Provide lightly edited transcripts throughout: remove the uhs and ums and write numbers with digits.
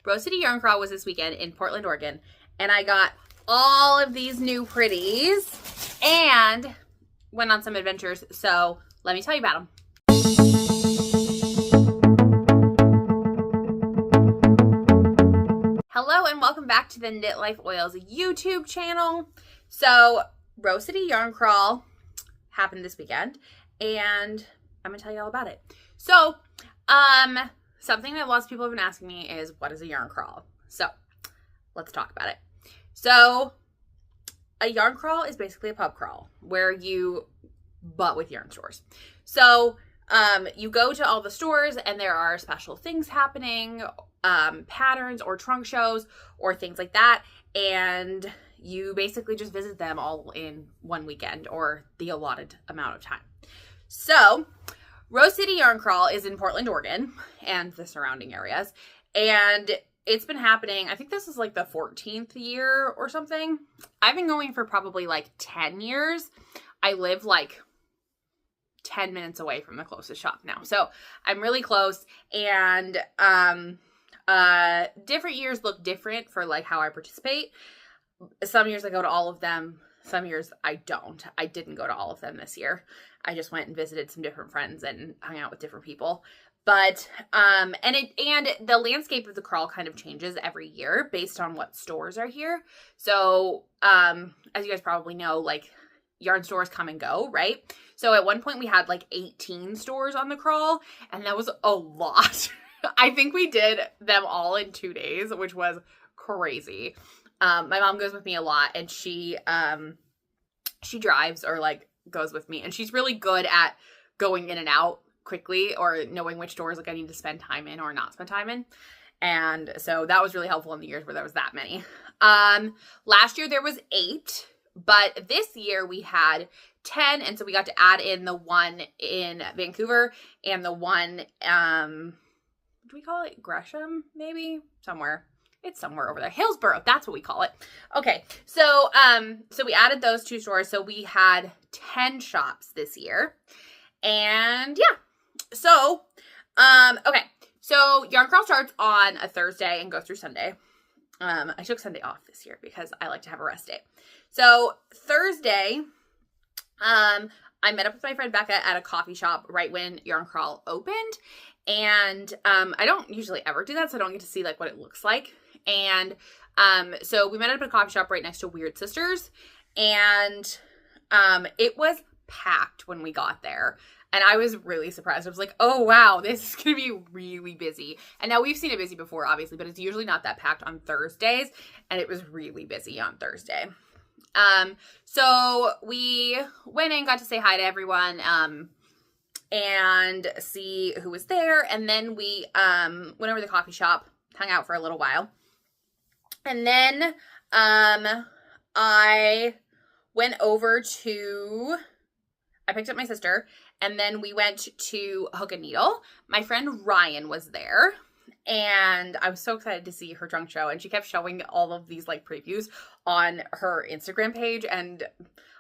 Rose City Yarn Crawl was this weekend in Portland, Oregon, and I got all of these new pretties and went on some adventures. So let me tell you about them. Hello and welcome back to the Knit Life Oils YouTube channel. So Rose City Yarn Crawl happened this weekend and I'm gonna tell you all about it. So something that lots of people have been asking me is, what is a yarn crawl? So let's talk about it. So a yarn crawl is basically a pub crawl but with yarn stores. So you go to all the stores and there are special things happening, patterns or trunk shows or things like that. And you basically just visit them all in one weekend or the allotted amount of time. So Rose City Yarn Crawl is in Portland, Oregon and the surrounding areas. And it's been happening, I think this is like the 14th year or something. I've been going for probably like 10 years. I live like 10 minutes away from the closest shop now. So I'm really close, and different years look different for like how I participate. Some years I go to all of them. Some years I don't. I didn't go to all of them this year. I just went and visited some different friends and hung out with different people. But and the landscape of the crawl kind of changes every year based on what stores are here. So as you guys probably know, like yarn stores come and go, right? So at one point we had like 18 stores on the crawl, and that was a lot. I think we did them all in 2 days, which was crazy. My mom goes with me a lot, and she drives or like goes with me, and she's really good at going in and out quickly or knowing which stores like I need to spend time in or not spend time in. And so that was really helpful in the years where there was that many. Last year there was 8, but this year we had 10, and so we got to add in the one in Vancouver and the one what do we call it? Gresham, maybe? Somewhere. It's somewhere over there. Hillsborough, that's what we call it. Okay, so we added those 2 stores, so we had 10 shops this year. And yeah. So, okay. So Yarn Crawl starts on a Thursday and goes through Sunday. I took Sunday off this year because I like to have a rest day. So Thursday, I met up with my friend Becca at a coffee shop right when Yarn Crawl opened. And I don't usually ever do that, so I don't get to see like what it looks like. And so we met up at a coffee shop right next to Weird Sisters, and it was packed when we got there. And I was really surprised. I was like, oh, wow, this is going to be really busy. And now we've seen it busy before, obviously, but it's usually not that packed on Thursdays. And it was really busy on Thursday. So we went in, got to say hi to everyone, and see who was there. And then we went over to the coffee shop, hung out for a little while. And then I went over to, I picked up my sister, and then we went to Hook and Needle. My friend Ryan was there, and I was so excited to see her trunk show, and she kept showing all of these like previews on her Instagram page, and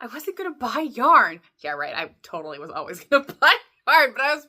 I wasn't gonna buy yarn. Yeah, right, I totally was always gonna buy yarn, but I was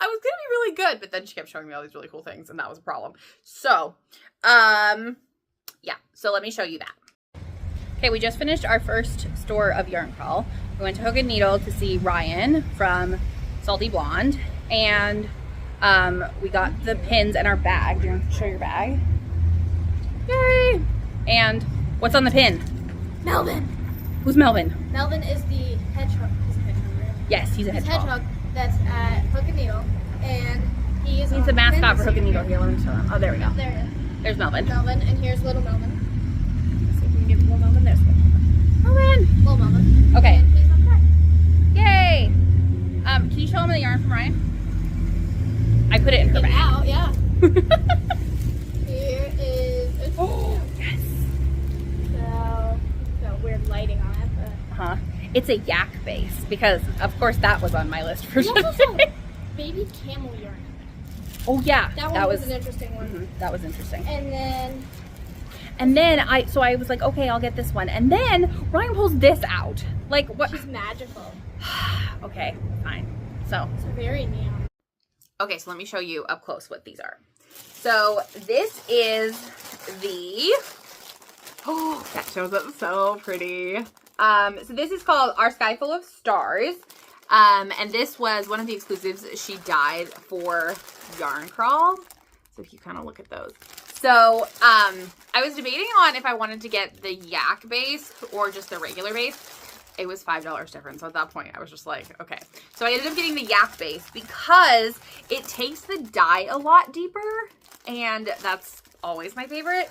gonna be really good, but then she kept showing me all these really cool things, and that was a problem. So, yeah, so let me show you that. Okay, we just finished our first store of Yarn Crawl. We went to Hook and Needle to see Ryan from Salty Blonde, and we got the pins and our bag. Do you want to show your bag? Yay! And what's on the pin? Melvin. Who's Melvin? Melvin is the hedgehog. He's a hedgehog, right? Yes, he's a hedgehog. Hedgehog that's at Hook and Needle, and He's the mascot for Hook and Needle. Here, let me show him. Oh, there we go. There it is. There's Melvin. Melvin, and here's little Melvin. Let's see if we can get little Melvin. There's Melvin. Little Melvin. Okay. And he's on track. Yay! Can you show him the yarn from Ryan? I put it in her bag. Out, yeah. Here is. Oh, yes. So, got weird lighting on it, but. It's a yak base because, of course, that was on my list for We also saw today. baby camel yarn. Oh yeah, That was an interesting one. That was interesting. And then I was like, okay, I'll get this one. And then Ryan pulls this out. Like what? she's magical. Okay, fine. So It's very neon. okay, so let me show you up close what these are. So this is the, oh, that shows up so pretty. So this is called Our Sky Full of Stars. And this was one of the exclusives she dyed for Yarn Crawl. So if you kind of look at those. So I was debating on if I wanted to get the yak base or just the regular base. It was $5 difference. So at that point, I was just like, okay. So I ended up getting the yak base because it takes the dye a lot deeper. And that's always my favorite.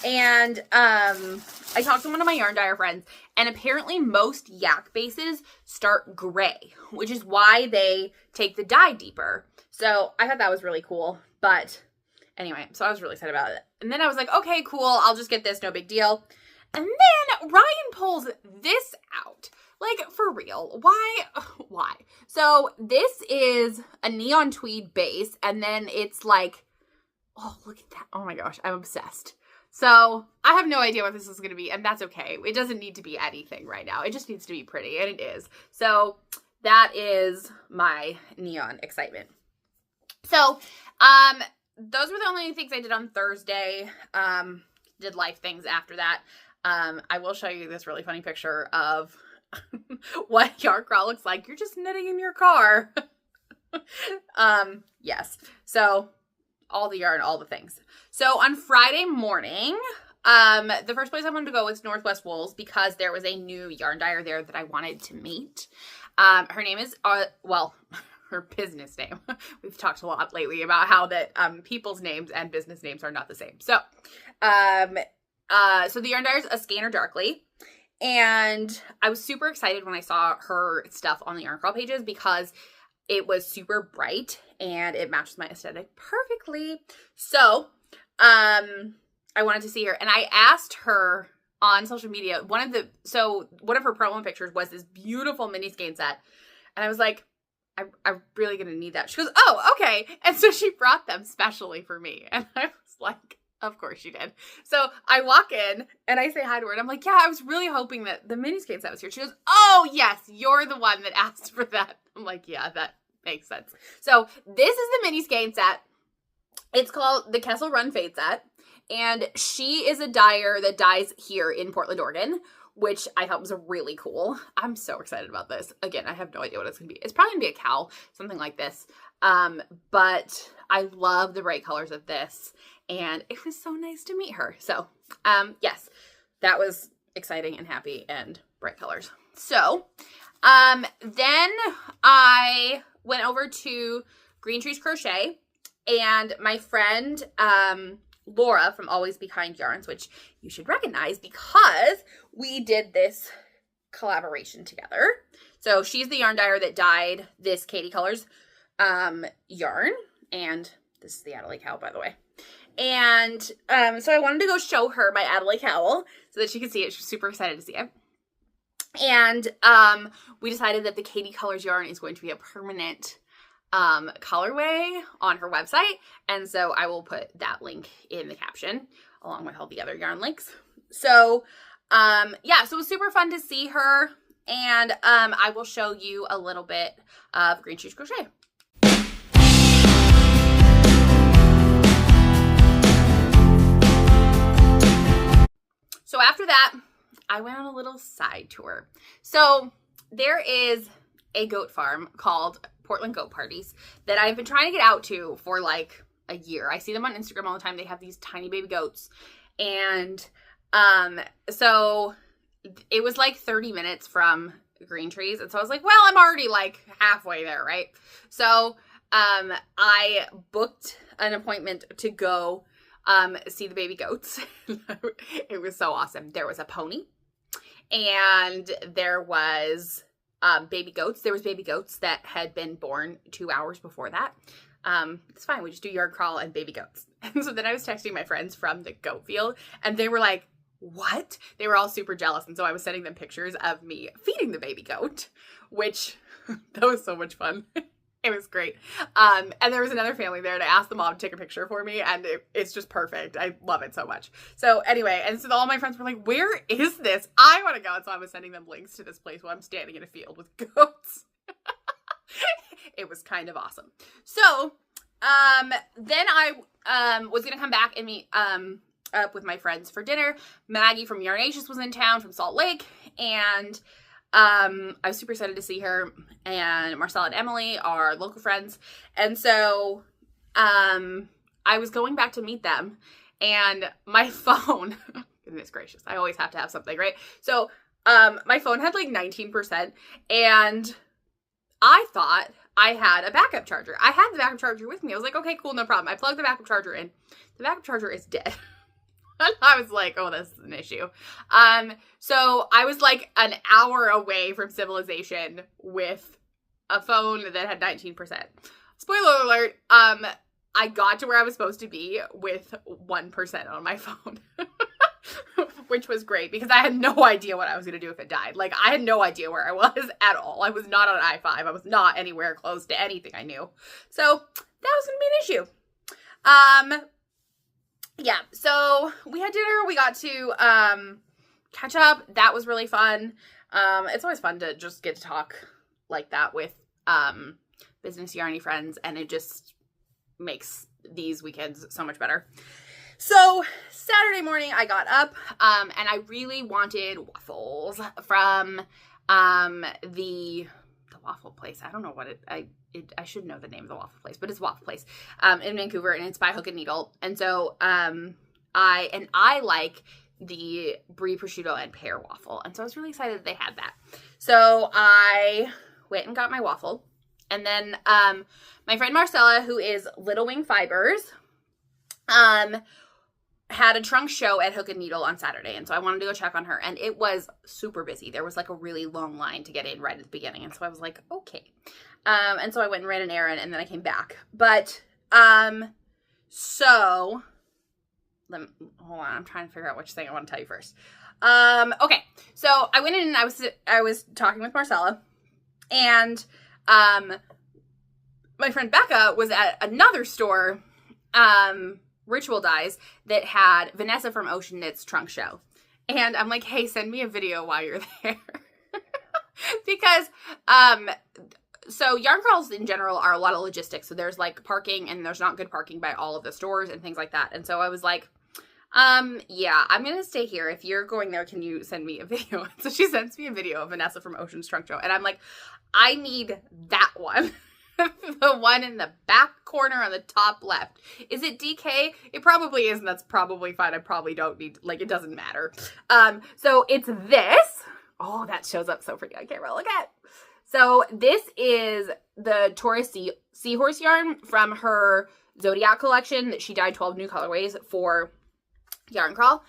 And I talked to one of my yarn dyer friends, and apparently most yak bases start gray, which is why they take the dye deeper. So I thought that was really cool. But anyway, so I was really excited about it. And then I was like, okay, cool. I'll just get this. No big deal. And then Ryan pulls this out. Like, for real. Why? Why? So this is a neon tweed base. And then it's like, oh, look at that. Oh my gosh. I'm obsessed. So I have no idea what this is going to be. And that's okay. It doesn't need to be anything right now. It just needs to be pretty. And it is. So that is my neon excitement. So, those were the only things I did on Thursday. Did life things after that. I will show you this really funny picture of what Yarn Crawl looks like. You're just knitting in your car. Yes. So all the yarn, all the things. So on Friday morning, the first place I wanted to go was Northwest Wools because there was a new yarn dyer there that I wanted to meet. Her name is, her business name. We've talked a lot lately about how that people's names and business names are not the same. So, so the yarn dyer is A Scanner Darkly. And I was super excited when I saw her stuff on the Yarn Crawl pages because it was super bright and it matches my aesthetic perfectly. So, I wanted to see her, and I asked her on social media, one of her promo pictures was this beautiful mini skein set. And I was like, I'm really going to need that. She goes, oh, okay. And so she brought them specially for me. And I was like, of course she did. So I walk in and I say hi to her and I'm like, yeah, I was really hoping that the mini skein set was here. She goes, oh yes, you're the one that asked for that. I'm like, yeah, that makes sense. So this is the mini skein set. It's called the Kessel Run Fade Set. And she is a dyer that dyes here in Portland, Oregon, which I thought was really cool. I'm so excited about this. Again, I have no idea what it's going to be. It's probably going to be a cowl, something like this. But I love the bright colors of this. And it was so nice to meet her. So, yes, that was exciting and happy and bright colors. So, then I went over to Green Trees Crochet, and my friend, Laura from Always Be Kind Yarns, which you should recognize because we did this collaboration together. So she's the yarn dyer that dyed this Katie Colors yarn, and this is the Adelaide cowl, by the way. And so I wanted to go show her my Adelaide cowl so that she could see it. She's super excited to see it. And we decided that the Katie Colors yarn is going to be a permanent colorway on her website, and so I will put that link in the caption along with all the other yarn links. So yeah, so it was super fun to see her, and I will show you a little bit of Green Trees Crochet. So after that, I went on a little side tour. So there is a goat farm called Portland Goat Parties that I've been trying to get out to for like a year. I see them on Instagram all the time. They have these tiny baby goats. And so it was like 30 minutes from Green Trees. And so I was like, well, I'm already like halfway there, right? So I booked an appointment to go see the baby goats. It was so awesome. There was a pony and there was baby goats. There was baby goats that had been born 2 hours before that. It's fine. We just do Yarn Crawl and baby goats. And so then I was texting my friends from the goat field and they were like, what? They were all super jealous. And so I was sending them pictures of me feeding the baby goat, which that was so much fun. It was great. And there was another family there and I asked the mom to take a picture for me and it's just perfect. I love it so much. So anyway, and so all my friends were like, where is this? I want to go. And so I was sending them links to this place while I'm standing in a field with goats. It was kind of awesome. So then I was gonna come back and meet up with my friends for dinner. Maggie from Yarnacious was in town from Salt Lake, and I was super excited to see her. And Marcella and Emily are local friends, and so I was going back to meet them, and my phone, goodness gracious, I always have to have something, right? So my phone had like 19%, and I thought I had a backup charger. I had the backup charger with me. I was like, okay, cool, no problem. I plugged the backup charger in. The backup charger is dead. I was like, oh, this is an issue. So I was like an hour away from civilization with a phone that had 19%. Spoiler alert, I got to where I was supposed to be with 1% on my phone. Which was great because I had no idea what I was going to do if it died. Like, I had no idea where I was at all. I was not on I-5. I was not anywhere close to anything I knew. So that was going to be an issue. Yeah, so we had dinner. We got to catch up. That was really fun. It's always fun to just get to talk like that with business yarny friends, and it just makes these weekends so much better. So Saturday morning I got up and I really wanted waffles from the waffle place. I don't know what I should know the name of the waffle place, but it's a waffle place in Vancouver, and it's by Hook and Needle. And so I like the brie prosciutto and pear waffle, and so I was really excited that they had that. So I went and got my waffle, and then my friend Marcella, who is Little Wing Fibers, had a trunk show at Hook and Needle on Saturday, and so I wanted to go check on her, and it was super busy. There was like a really long line to get in right at the beginning, and so I was like, okay. And so I went and ran an errand, and then I came back. But, so, hold on, I'm trying to figure out which thing I want to tell you first. Okay, so I went in and I was talking with Marcella, and, my friend Becca was at another store, Ritual Dyes, that had Vanessa from Ocean Knit's trunk show. And I'm like, hey, send me a video while you're there. Because, so yarn crawls in general are a lot of logistics. So there's like parking, and there's not good parking by all of the stores and things like that. And so I was like, yeah, I'm going to stay here. If you're going there, can you send me a video? So she sends me a video of Vanessa from Ocean's trunk show. And I'm like, I need that one. The one in the back corner on the top left. Is it DK? It probably is, and that's probably fine. I probably don't need, like, it doesn't matter. So it's this. Oh, that shows up so pretty on camera. Look at it. So this is the Taurus Seahorse yarn from her Zodiac collection that she dyed 12 new colorways for Yarn Crawl.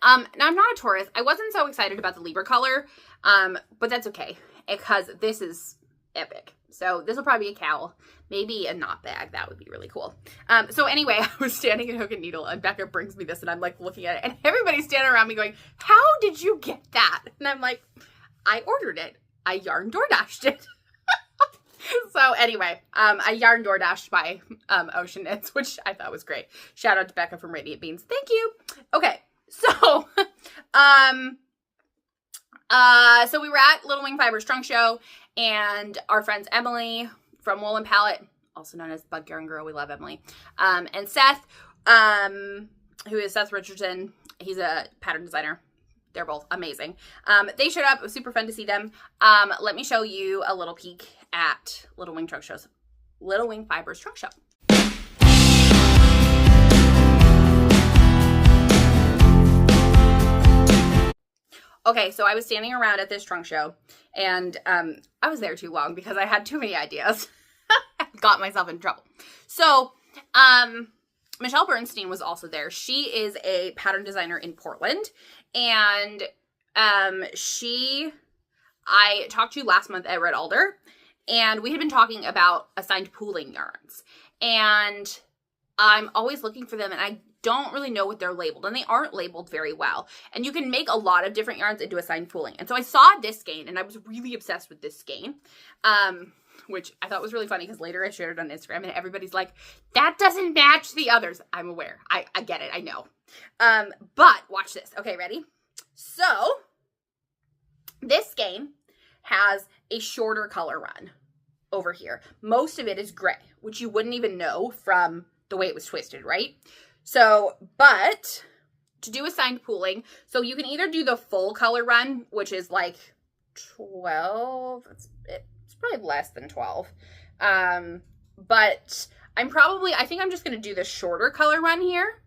Now I'm not a Taurus. I wasn't so excited about the Libra color, but that's okay because this is epic. So this will probably be a cowl, maybe a knot bag. That would be really cool. So anyway, I was standing at Hook and Needle, and Becca brings me this, and I'm like looking at it, and everybody's standing around me going, how did you get that? And I'm like, I ordered it. I yarn DoorDashed it. So anyway, I yarn DoorDashed by Ocean Knits, which I thought was great. Shout out to Becca from Radiant Beans. Thank you. Okay, so so we were at Little Wing Fibers Trunk Show, and our friends Emily from Wool and Palette, also known as Bug Yarn Girl, we love Emily, and Seth, who is Seth Richardson. He's a pattern designer. They're both amazing. They showed up. It was super fun to see them. Let me show you a little peek at Little Wing Fibers Trunk Show. Okay, so I was standing around at this trunk show, and I was there too long because I had too many ideas. Got myself in trouble. So, Michelle Bernstein was also there. She is a pattern designer in Portland, and I talked to last month at Red Alder, and we had been talking about assigned pooling yarns, and I'm always looking for them, and I don't really know what they're labeled, and they aren't labeled very well. And you can make a lot of different yarns into assigned pooling. And so I saw this skein, and I was really obsessed with this skein, which I thought was really funny because later I shared it on Instagram, and everybody's like, that doesn't match the others. I'm aware. I get it. I know. But watch this. Okay, ready? So this skein has a shorter color run. over here. Most of it is gray, which you wouldn't even know from the way it was twisted, right? So, but to do assigned pooling, so you can either do the full color run, which is like 12, it's probably less than 12. But I think I'm just going to do the shorter color run here,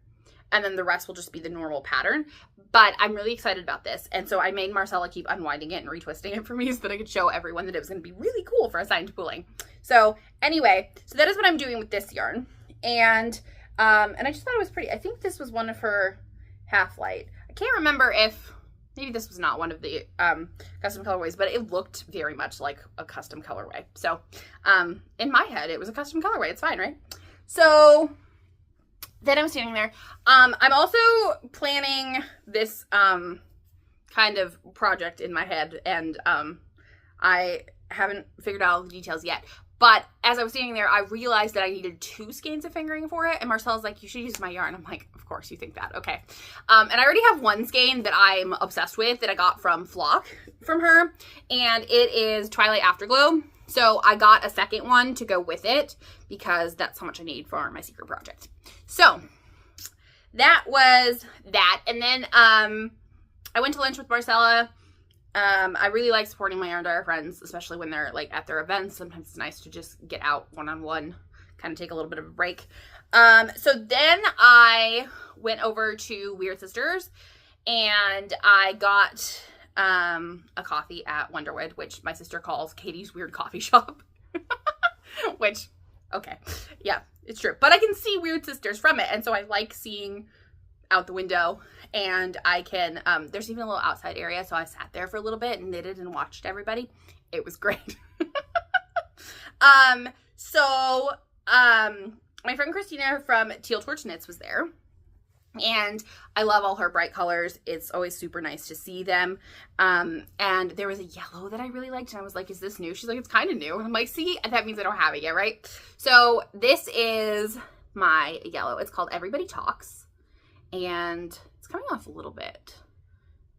and then the rest will just be the normal pattern. But I'm really excited about this. And so I made Marcella keep unwinding it and retwisting it for me so that I could show everyone that it was going to be really cool for assigned pooling. So anyway, so that is what I'm doing with this yarn. And I just thought it was pretty. I think this was one of her half light. I can't remember if, maybe this was not one of the custom colorways, but it looked very much like a custom colorway. So in my head, it was a custom colorway. It's fine, right? So then I'm standing there. I'm also planning this kind of project in my head, and I haven't figured out all the details yet. But as I was standing there, I realized that I needed 2 skeins of fingering for it. And Marcella's like, you should use my yarn. I'm like, of course you think that. Okay. And I already have 1 skein that I'm obsessed with that I got from Flock from her. And it is Twilight Afterglow. So I got a second one to go with it because that's how much I need for my secret project. So that was that. And then I went to lunch with Marcella. I really like supporting my yarn dyer friends, especially when they're like at their events. Sometimes it's nice to just get out one-on-one, kind of take a little bit of a break. So then I went over to Weird Sisters and I got a coffee at Wonderwood, which my sister calls Katie's Weird Coffee Shop. Which, okay, yeah, it's true. But I can see Weird Sisters from it, and so I like seeing out the window, and I can, there's even a little outside area, so I sat there for a little bit and knitted and watched everybody. It was great. My friend Christina from Teal Torch Knits was there, and I love all her bright colors. It's always super nice to see them. And there was a yellow that I really liked, and I was like, is this new? She's like, it's kind of new. And I'm like, see, that means I don't have it yet, right? So this is my yellow. It's called Everybody Talks. And it's coming off a little bit.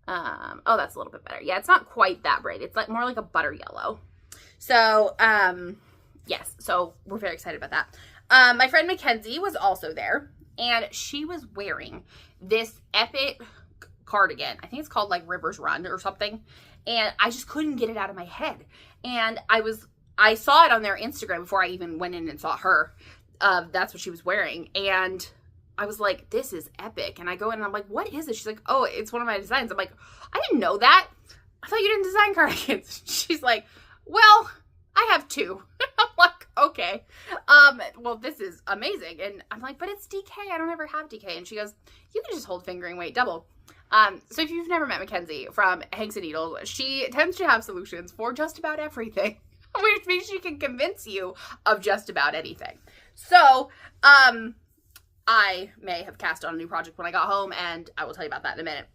Oh, that's a little bit better. Yeah, it's not quite that bright. It's like more like a butter yellow. So, yes. So we're very excited about that. My friend Mackenzie was also there, and she was wearing this epic cardigan. I think it's called like Rivers Run or something. And I just couldn't get it out of my head. And I saw it on their Instagram before I even went in and saw her. That's what she was wearing. And I was like, this is epic. And I go in and I'm like, what is it? She's like, oh, it's one of my designs. I'm like, I didn't know that. I thought you didn't design cardigans. She's like, well, I have 2. I'm like, okay. Well, this is amazing. And I'm like, but it's DK. I don't ever have DK. And she goes, you can just hold fingering weight double. So if you've never met Mackenzie from Hanks and Needles, she tends to have solutions for just about everything, which means she can convince you of just about anything. So, I may have cast on a new project when I got home, and I will tell you about that in a minute.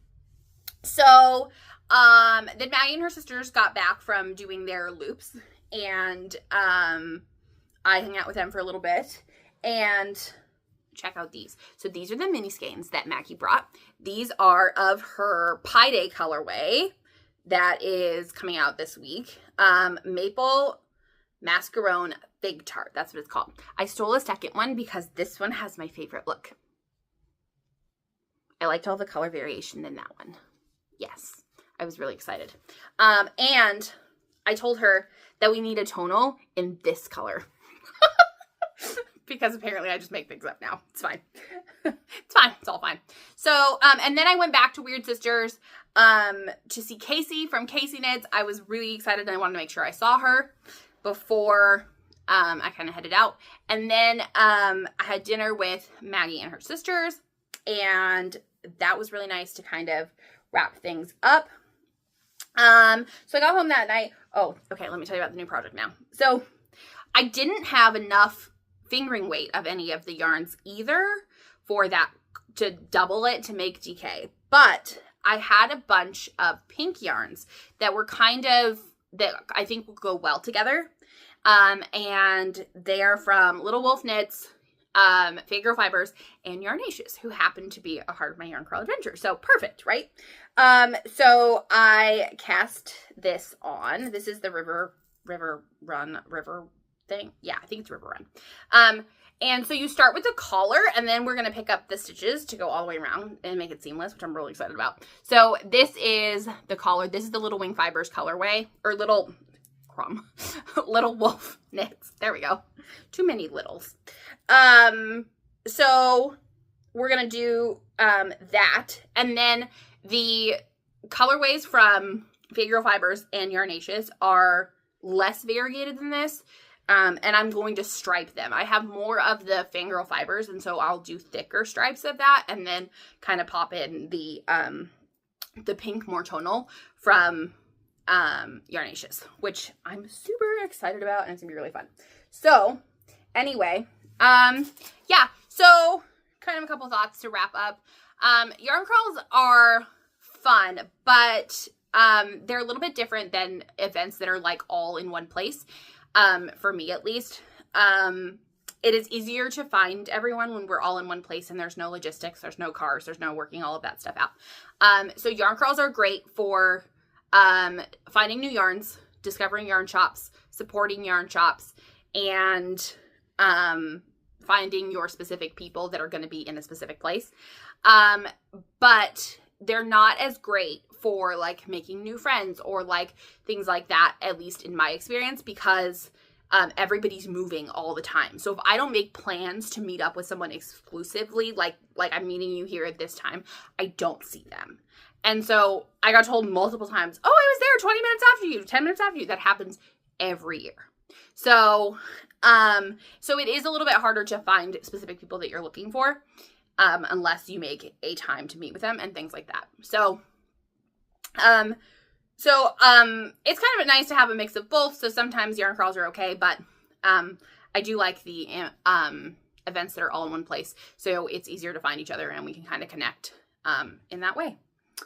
So, then Maggie and her sisters got back from doing their loops, and I hung out with them for a little bit, and check out these. So these are the mini skeins that Maggie brought. These are of her Pie Day colorway that is coming out this week. Maple Mascarone Fig Tart. That's what it's called. I stole a second one because this one has my favorite look. I liked all the color variation in that one. Yes, I was really excited. And I told her that we need a tonal in this color. Because apparently I just make things up now. It's fine. It's fine. It's all fine. So, and then I went back to Weird Sisters to see Casey from Casey Knits. I was really excited, and I wanted to make sure I saw her before I kind of headed out. And then I had dinner with Maggie and her sisters, and that was really nice to kind of wrap things up. So I got home that night. Oh, okay, let me tell you about the new project now. So I didn't have enough fingering weight of any of the yarns either for that to double it to make DK. But I had a bunch of pink yarns that were kind of, that I think will go well together. And they are from Little Wolf Knits, Fangirl Fibers, and Yarnacious, who happen to be a part of my Yarn Crawl adventure. So perfect, right? So I cast this on. This is the River thing. Yeah, I think it's River Run. And so you start with the collar, and then we're going to pick up the stitches to go all the way around and make it seamless, which I'm really excited about. So this is the collar. This is the Little Wing Fibers colorway, or Little Wolf knits. There we go. Too many littles. So we're going to do that. And then the colorways from Fangirl Fibers and Yarnaceous are less variegated than this. And I'm going to stripe them. I have more of the Fangirl Fibers, and so I'll do thicker stripes of that, and then kind of pop in the pink more tonal from Yarnaceous, which I'm super excited about, and it's gonna be really fun. So anyway, yeah, so kind of a couple thoughts to wrap up. Yarn crawls are fun, but they're a little bit different than events that are like all in one place. For me at least. It is easier to find everyone when we're all in one place and there's no logistics, there's no cars, there's no working all of that stuff out. So yarn crawls are great for finding new yarns, discovering yarn shops, supporting yarn shops, and finding your specific people that are going to be in a specific place. But they're not as great for like making new friends or like things like that, at least in my experience, because everybody's moving all the time. So if I don't make plans to meet up with someone exclusively, like I'm meeting you here at this time, I don't see them. And so I got told multiple times, oh, I was there 20 minutes after you, 10 minutes after you. That happens every year. So, so it is a little bit harder to find specific people that you're looking for, unless you make a time to meet with them and things like that. So, it's kind of nice to have a mix of both. So sometimes yarn crawls are okay, but, I do like the, events that are all in one place. So it's easier to find each other and we can kind of connect, in that way.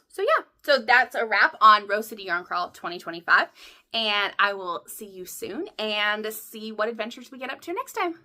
So yeah, so that's a wrap on Rose City Yarn Crawl 2025. And I will see you soon and see what adventures we get up to next time.